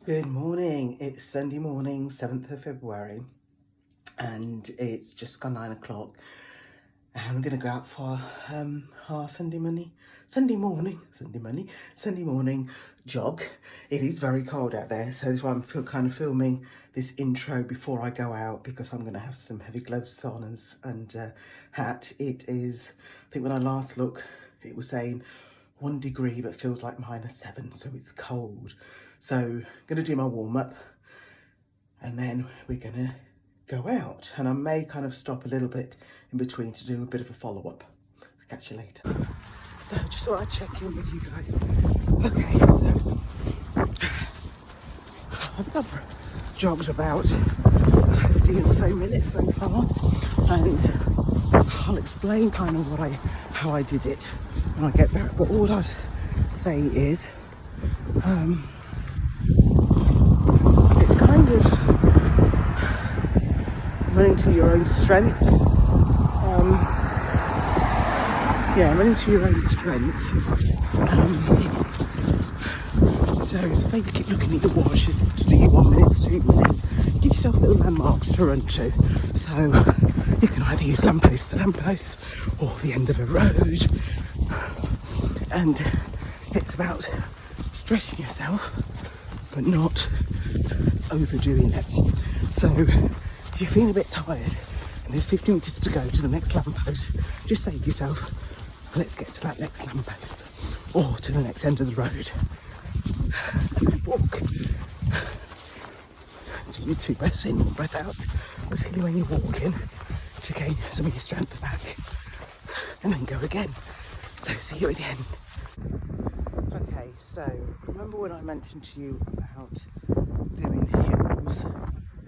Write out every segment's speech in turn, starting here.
Good morning. It's Sunday morning, 7th of February, and it's just gone 9 o'clock. And I'm going to go out for our Sunday morning jog. It is very cold out there, so that's why I'm kind of filming this intro before I go out, because I'm going to have some heavy gloves on and hat. It is, I think when I last looked, it was saying 1 degree, but feels like -7, so it's cold. So I'm going to do my warm up, and then we're going to go out, and I may kind of stop a little bit in between to do a bit of a follow-up. Catch you later. So just thought I'd check in with you guys. Okay, so I've jogged about 15 or so minutes so far, and I'll explain kind of how I did it when I get back. But all I'd say is it's kind of running to your own strengths. Running to your own strengths. So say you keep looking at the watch, just do you 1 minute, 2 minutes, give yourself little landmarks to run to. So you can either use the lamppost, or the end of a road. And it's about stretching yourself, but not overdoing it. So if you're feeling a bit tired and there's 50 metres to go to the next lamppost, just say to yourself, let's get to that next lamppost, or to the next end of the road, and then walk. Do your 2 breaths in, 1 breath out, particularly when you're walking, to gain some of your strength back, and then go again. So see you at the end. Okay, so remember when I mentioned to you about doing hills?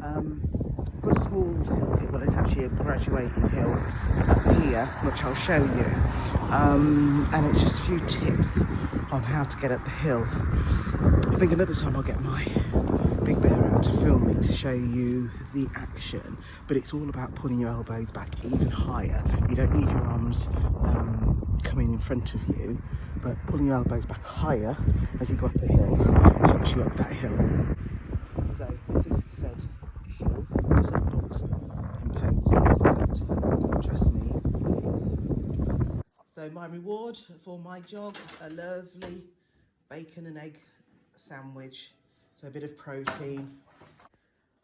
I've got a small hill here, well it's actually a graduating hill up here, which I'll show you, and it's just a few tips on how to get up the hill. I think another time I'll get my big bear out to film me to show you the action, but it's all about pulling your elbows back even higher. You don't need your arms coming in front of you, but pulling your elbows back higher as you go up the hill helps you up that hill. So this is said hill, doesn't look imposing, but trust me, it is. So my reward for my jog, a lovely bacon and egg sandwich, so a bit of protein.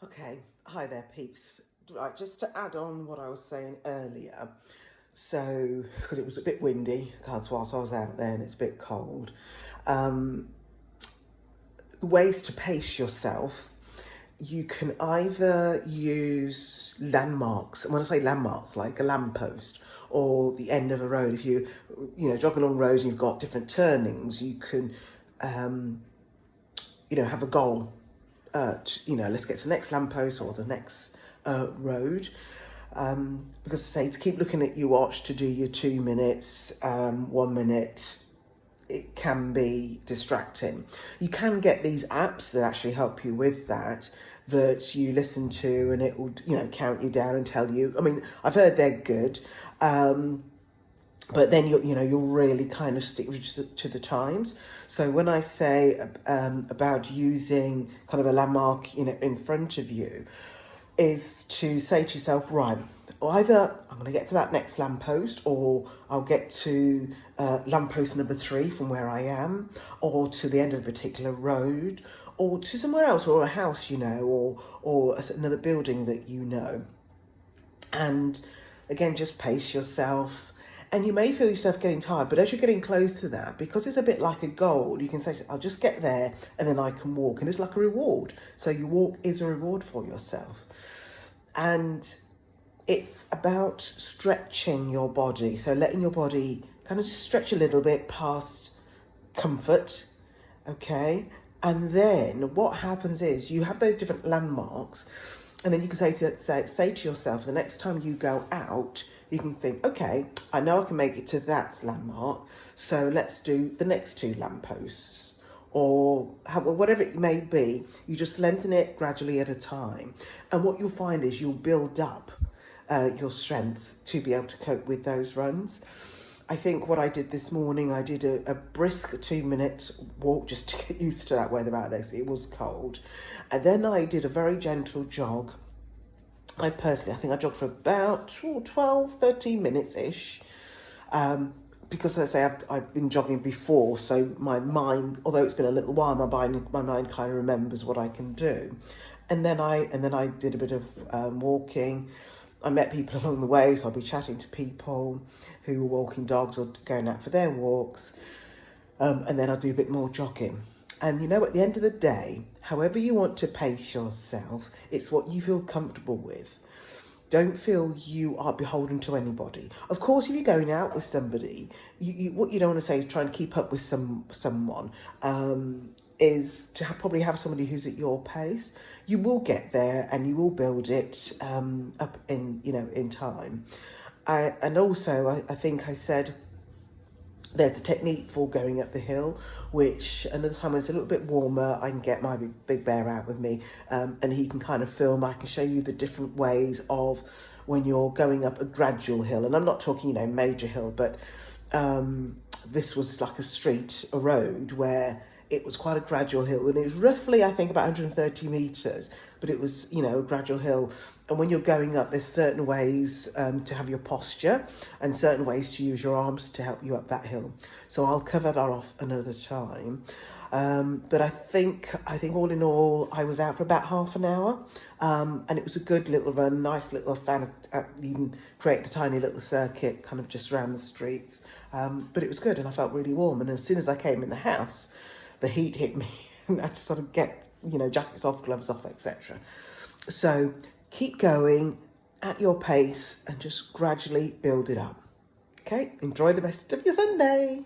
Okay, hi there peeps. Right, just to add on what I was saying earlier, so because it was a bit windy, because whilst I was out there and it's a bit cold, the ways to pace yourself, you can either use landmarks, and when I say landmarks, like a lamppost or the end of a road. If you jog along roads and you've got different turnings, you can have a goal. Let's get to the next lamppost or the next road. Because say to keep looking at your watch to do your 2 minutes, 1 minute, it can be distracting. You can get these apps that actually help you with that you listen to, and it will count you down and tell you. I mean, I've heard they're good, but then you'll really kind of stick to the times. So when I say about using kind of a landmark in front of you, is to say to yourself, right, either I'm going to get to that next lamppost, or I'll get to lamppost number 3 from where I am, or to the end of a particular road, or to somewhere else, or a house, or another building that And again, just pace yourself. And you may feel yourself getting tired, but as you're getting close to that, because it's a bit like a goal, you can say, I'll just get there and then I can walk. And it's like a reward. So your walk is a reward for yourself. And it's about stretching your body. So letting your body kind of stretch a little bit past comfort, okay? And then what happens is you have those different landmarks, and then you can say to yourself, the next time you go out, you can think, okay, I know I can make it to that landmark, so let's do the next 2 lampposts, or whatever it may be. You just lengthen it gradually at a time. And what you'll find is you'll build up your strength to be able to cope with those runs. I think what I did this morning, I did a brisk 2-minute walk just to get used to that weather out there, so it was cold. And then I did a very gentle jog. I think I jogged for about 12, 13 minutes-ish. Because as I say, I've been jogging before, so my mind, although it's been a little while, my mind kind of remembers what I can do. And then I did a bit of walking. I met people along the way, so I'll be chatting to people who were walking dogs or going out for their walks. And then I'll do a bit more jogging. And you know, at the end of the day, however you want to pace yourself, it's what you feel comfortable with. Don't feel you are beholden to anybody. Of course, if you're going out with somebody, what you don't want to say is trying to keep up with someone. Is to probably have somebody who's at your pace. You will get there and you will build it up in time. And also, I think I said there's a technique for going up the hill, which another time when it's a little bit warmer, I can get my big bear out with me, and he can kind of film. I can show you the different ways of when you're going up a gradual hill. And I'm not talking, major hill, but this was like a road where it was quite a gradual hill, and it was roughly, I think, about 130 metres, but it was, a gradual hill. And when you're going up, there's certain ways to have your posture and certain ways to use your arms to help you up that hill. So I'll cover that off another time. But I think all in all, I was out for about half an hour, and it was a good little run, nice little fan. Even created a tiny little circuit kind of just around the streets. But it was good, and I felt really warm. And as soon as I came in the house, the heat hit me and I had to sort of get, jackets off, gloves off, etc. So keep going at your pace and just gradually build it up. Okay, enjoy the rest of your Sunday.